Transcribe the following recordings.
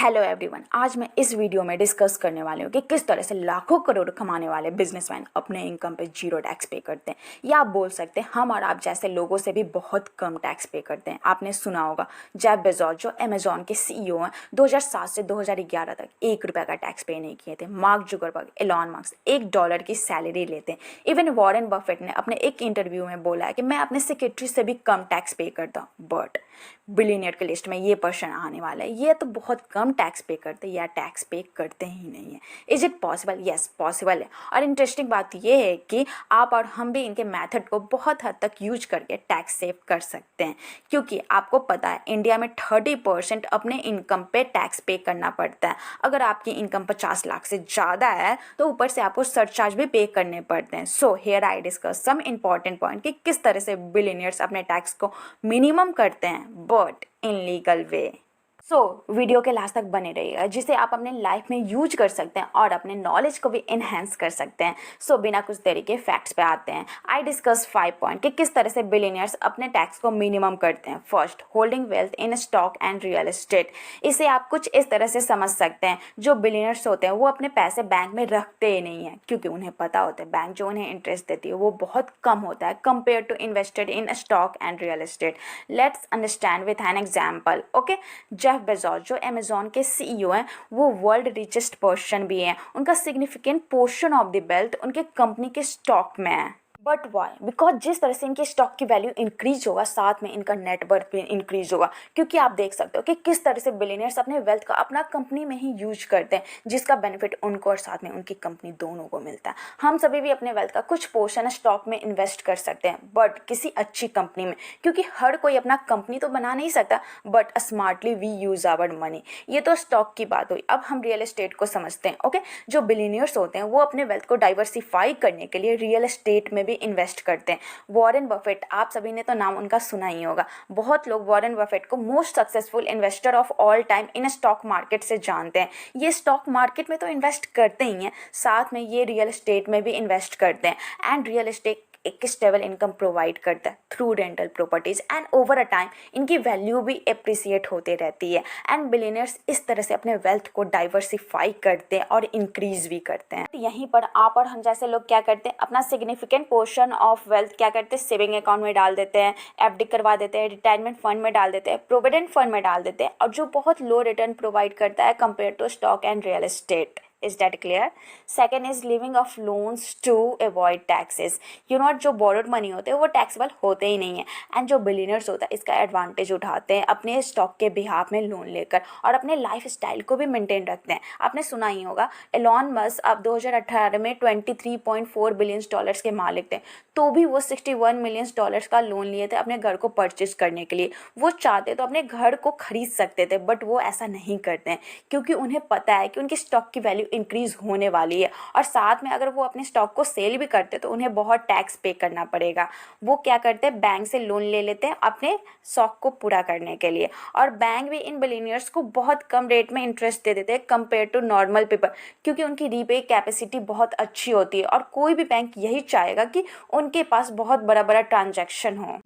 Hello everyone, आज मैं इस वीडियो में डिस्कस करने वाली हूँ कि किस तरह से लाखों करोड़ कमाने वाले बिजनेसमैन अपने इनकम पे जीरो टैक्स पे करते हैं, या आप बोल सकते हैं हम और आप जैसे लोगों से भी बहुत कम टैक्स पे करते हैं। आपने सुना होगा जेफ बेजोस जो अमेजॉन के सीईओ हैं, 2007 से 2011 तक ₹1 का टैक्स पे नहीं किए थे। मार्क जुकरबर्ग, एलॉन मस्क $1 की सैलरी लेते हैं। इवन वॉरेन बफेट ने अपने एक इंटरव्यू में बोला है कि मैं अपने सेक्रेटरी से भी कम टैक्स पे करता हूँ। बट बिलियनियर की लिस्ट में ये पर्सन आने वाला है, ये तो बहुत कम टैक्स पे करते हैं या टैक्स पे करते ही नहीं है। Is it possible? Yes, possible है। और इंटरेस्टिंग बात ये है कि आप और हम भी इनके मेथड को बहुत हद तक यूज करके टैक्स सेव कर सकते हैं, क्योंकि आपको पता है इंडिया में 30% अपने इनकम पे टैक्स पे करना पड़ता है। अगर आपकी इनकम 50 लाख से ज़्यादा है तो ऊपर से आपको सरचार्ज भी पे करने पड़ते हैं। So here I discuss some important point कि किस तरह से बिलियनियर्स अपने टैक्स को मिनिमम करते हैं but in legal way. Video के लास्ट तक बने रहिएगा, जिसे आप अपने लाइफ में यूज कर सकते हैं और अपने नॉलेज को भी इन्हेंस कर सकते हैं। बिना कुछ देरी के फैक्ट्स पे आते हैं। आई डिस्कस 5 पॉइंट कि किस तरह से बिलियनियर्स अपने टैक्स को मिनिमम करते हैं। First, holding wealth in stock and real estate. इसे आप कुछ इस तरह से समझ सकते हैं, जो बिलियनियर्स होते हैं वो अपने पैसे बैंक में रखते ही नहीं है, क्योंकि उन्हें पता होता है बैंक जो उन्हें इंटरेस्ट देती है वो बहुत कम होता है compare too invested in stock and real estate. Let's understand with an example. Okay, Jeff Bezos जो अमेजॉन के सीईओ हैं, वो वर्ल्ड रिचेस्ट पर्सन भी हैं। उनका significant portion of the wealth उनके कंपनी के स्टॉक में है। But why? बिकॉज जिस तरह से इनके स्टॉक की वैल्यू इंक्रीज होगा, साथ में इनका नेटवर्थ भी इंक्रीज होगा। क्योंकि आप देख सकते हो कि किस तरह से बिलियनियर्स अपने वेल्थ का अपना कंपनी में ही यूज करते हैं, जिसका बेनिफिट उनको और साथ में उनकी कंपनी दोनों को मिलता है। हम सभी भी अपने वेल्थ का कुछ पोर्शन स्टॉक में इन्वेस्ट कर सकते हैं, बट किसी अच्छी कंपनी में, क्योंकि हर कोई अपना कंपनी तो बना नहीं सकता, but smartly we use our money. ये तो स्टॉक की बात हुई। अब हम रियल एस्टेट को समझते हैं। ओके, जो बिलियनियर्स होते हैं वो अपने वेल्थ को डाइवर्सिफाई करने के लिए रियल एस्टेट में भी इन्वेस्ट करते हैं। वॉरेन बफेट, आप सभी ने तो नाम उनका सुना ही होगा। बहुत लोग वॉरेन बफेट को most successful investor of all time in stock market से जानते हैं। ये स्टॉक मार्केट में तो इन्वेस्ट करते ही हैं, साथ में ये रियल एस्टेट में भी इन्वेस्ट करते हैं। एंड रियल एस्टेट एक स्टेबल इनकम प्रोवाइड करता है through rental properties, and over a time इनकी वैल्यू भी एप्रिसिएट होते रहती है। एंड बिलियनियर्स इस तरह से अपने वेल्थ को डाइवर्सिफाई करते हैं और इंक्रीज भी करते हैं। यहीं पर आप और हम जैसे लोग क्या करते हैं, अपना सिग्निफिकेंट पोर्शन ऑफ वेल्थ क्या करते हैं, सेविंग अकाउंट में डाल देते हैं, एफडी करवा देते हैं, रिटायरमेंट फंड में डाल देते हैं, प्रोविडेंट फंड में डाल देते हैं, और जो बहुत लो रिटर्न प्रोवाइड करता है compare to stock and real estate. Is that clear? Second is living off loans to avoid taxes. जो borrowed money होते हैं वो taxable होते ही नहीं है। एंड जो बिलियनर्स होता है इसका एडवांटेज उठाते हैं अपने स्टॉक के बिहाफ में लोन लेकर, और अपने लाइफ स्टाइल को भी मेंटेन रखते हैं। आपने सुना ही होगा एलॉन मस्क अब 2018 में $23.4 बिलियन के मालिक थे, तो भी वो $61 मिलियन का लोन लिए थे अपने घर को परचेज करने के लिए। वो चाहते तो अपने घर को खरीद सकते थे, बट वो ऐसा नहीं करते हैं, क्योंकि उन्हें पता है कि उनकी स्टॉक की वैल्यू इंक्रीज होने वाली है, और साथ में अगर वो अपने स्टॉक को सेल भी करते तो उन्हें बहुत टैक्स पे करना पड़ेगा। वो क्या करते हैं, बैंक से लोन ले लेते हैं अपने शौक को पूरा करने के लिए, और बैंक भी इन बिलियनियर्स को बहुत कम रेट में इंटरेस्ट दे देते हैं कंपेयर टू नॉर्मल पीपल, क्योंकि उनकी रीपे कैपेसिटी बहुत अच्छी होती है। और कोई भी बैंक यही चाहेगा कि उनके पास बहुत बड़ा बड़ा ट्रांजैक्शन हो।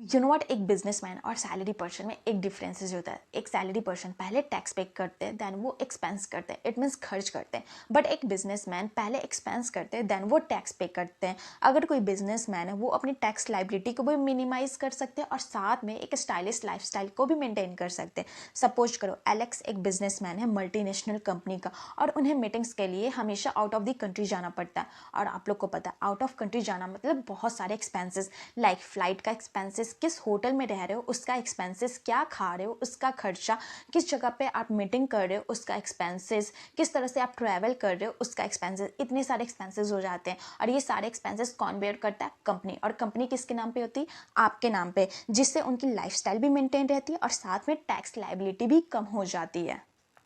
एक बिजनेसमैन और सैलरी पर्सन में एक डिफरेंसेस होता है। एक सैलरी पर्सन पहले टैक्स पे करते हैं, देन वो एक्सपेंस करते हैं, इट मीन्स खर्च करते हैं। बट एक बिजनेसमैन पहले एक्सपेंस करते हैं, देन वो टैक्स पे करते हैं। अगर कोई बिजनेसमैन है वो अपनी टैक्स लाइबिलिटी को भी मिनिमाइज कर सकते हैं और साथ में एक स्टाइलिश लाइफस्टाइल को भी मेंटेन कर सकते हैं। सपोज करो एलेक्स एक बिजनेसमैन है मल्टीनेशनल कंपनी का, और उन्हें मीटिंग्स के लिए हमेशा आउट ऑफ द कंट्री जाना पड़ता है। और आप लोग को पता है आउट ऑफ कंट्री जाना मतलब बहुत सारे एक्सपेंसेस, लाइक फ्लाइट का एक्सपेंसेस, किस होटल में रह रहे हो उसका एक्सपेंसेस, क्या खा रहे हो उसका खर्चा, किस जगह पे आप मीटिंग कर रहे हो उसका एक्सपेंसेस, किस तरह से आप ट्रैवल कर रहे हो उसका एक्सपेंसेस। इतने सारे एक्सपेंसेस हो जाते हैं, और ये सारे एक्सपेंसेस कौन बेयर करता है? कंपनी। और कंपनी किसके नाम पे होती है? आपके नाम पे, जिससे उनकी लाइफस्टाइल भी मेंटेन रहती है और साथ में टैक्स लायबिलिटी भी कम हो जाती है।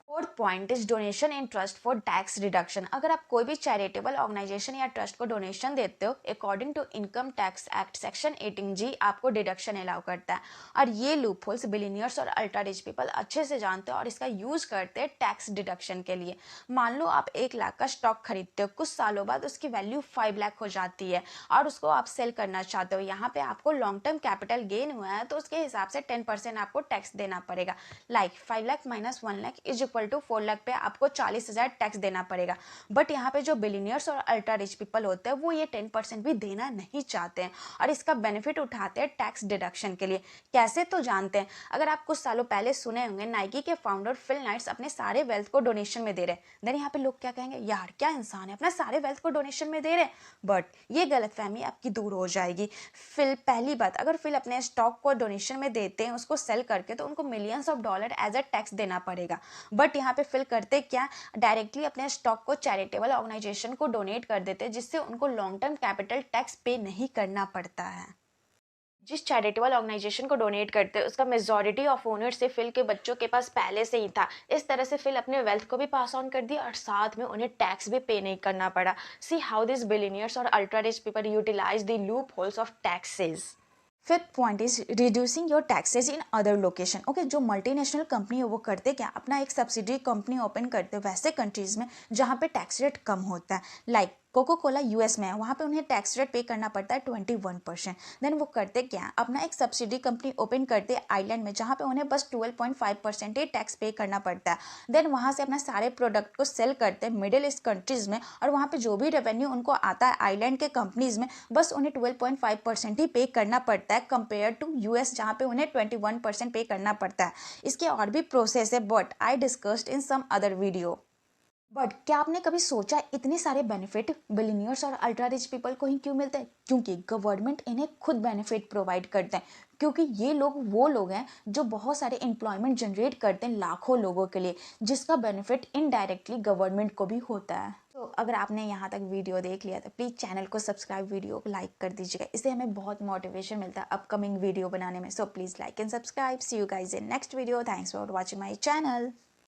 Fourth point is donation in trust for tax reduction. अगर आप कोई भी चैरिटेबल ऑर्गेनाइजेशन या ट्रस्ट को डोनेशन देते हो, according to income tax act section 18G आपको डिडक्शन अलाउ करता है। और ये लूप होल्स बिलियनियर्स और अल्ट्रा रिच पीपल अच्छे से जानते हैं और इसका यूज करते हैं टैक्स डिडक्शन के लिए। मान लो आप 1 लाख का स्टॉक खरीदते हो, कुछ सालों बाद उसकी वैल्यू 5 लाख हो जाती है और उसको आप सेल करना चाहते हो। यहाँ पे आपको लॉन्ग टर्म कैपिटल गेन हुआ है, तो उसके हिसाब से 10% आपको टैक्स देना पड़ेगा। Like 5 lakh minus 1 lakh is equal to 4 lakh पे आपको 40,000 टैक्स देना पड़ेगा। बट यहाँ पे जो बिलीनियर्स और अल्ट्रा रिच पीपल होते हैं वो ये 10% भी देना नहीं चाहते हैं और इसका बेनिफिट उठाते हैं टैक्स डिडक्शन के लिए। कैसे तो जानते हैं। अगर आप कुछ सालों पहले सुने होंगे नाइकी के फाउंडर फिल नाइट्स अपने सारे वेल्थ को डोनेशन में दे रहे हैं। देन यहाँ पे लोग क्या कहेंगे, यार क्या इंसान है, अपना सारे वेल्थ को डोनेशन में दे रहे हैं। बट ये गलतफहमी आपकी दूर हो जाएगी। फिल, पहली बात, अगर फिल अपने स्टॉक को डोनेशन में देते हैं उसको सेल करके, तो उनको millions of dollar as a tax देना पड़ेगा। बट यहाँ पे फिल करते क्या, डायरेक्टली अपने स्टॉक को चैरिटेबल ऑर्गेनाइजेशन को डोनेट कर देते हैं, जिससे उनको लॉन्ग टर्म कैपिटल टैक्स पे नहीं करना पड़ता है। जिस चैरिटेबल ऑर्गेनाइजेशन को डोनेट करते हैं उसका मेजॉरिटी ऑफ ओनर से फिल के बच्चों के पास पहले से ही था। इस तरह से फिल अपने वेल्थ को भी पास ऑन कर दिया और साथ में उन्हें टैक्स भी पे नहीं करना पड़ा। सी हाउ दिस बिलियनियर्स और ultra rich people utilise the loopholes of taxes. Fifth point is reducing your taxes in other location. Okay, जो मल्टीनेशनल कंपनी है वो करते क्या, अपना एक सब्सिडरी कंपनी ओपन करते वैसे कंट्रीज में जहाँ पे टैक्स रेट कम होता है। लाइक कोको कोला यूएस में है, वहाँ पे उन्हें टैक्स रेट पे करना पड़ता है 21%। देन वो करते क्या, अपना एक सब्सिडी कंपनी ओपन करते आइलैंड में जहाँ पे उन्हें बस 12.5% ही टैक्स पे करना पड़ता है। देन वहाँ से अपना सारे प्रोडक्ट को सेल करते हैं मिडिल ईस्ट कंट्रीज में और वहाँ पे जो भी रेवेन्यू उनको आता है आइलैंड के कंपनीज में बस उन्हें 12.5% ही पे करना पड़ता है, कंपेयर टू यूएस जहाँ पे उन्हें 21% पे करना पड़ता है। इसके और भी प्रोसेस है but I discussed in some other video. But क्या आपने कभी सोचा इतने सारे बेनिफिट बिलियनियर्स और अल्ट्रा रिच पीपल को ही क्यों मिलते हैं? क्योंकि गवर्नमेंट इन्हें खुद बेनिफिट प्रोवाइड करते हैं, क्योंकि ये लोग वो लोग हैं जो बहुत सारे एम्प्लॉयमेंट जनरेट करते हैं लाखों लोगों के लिए, जिसका बेनिफिट इनडायरेक्टली गवर्नमेंट को भी होता है। तो अगर आपने यहाँ तक वीडियो देख लिया तो प्लीज़ चैनल को सब्सक्राइब, वीडियो को लाइक कर दीजिएगा, इससे हमें बहुत मोटिवेशन मिलता है अपकमिंग वीडियो बनाने में। So please like and subscribe. See you guys in next video. Thanks for watching my channel.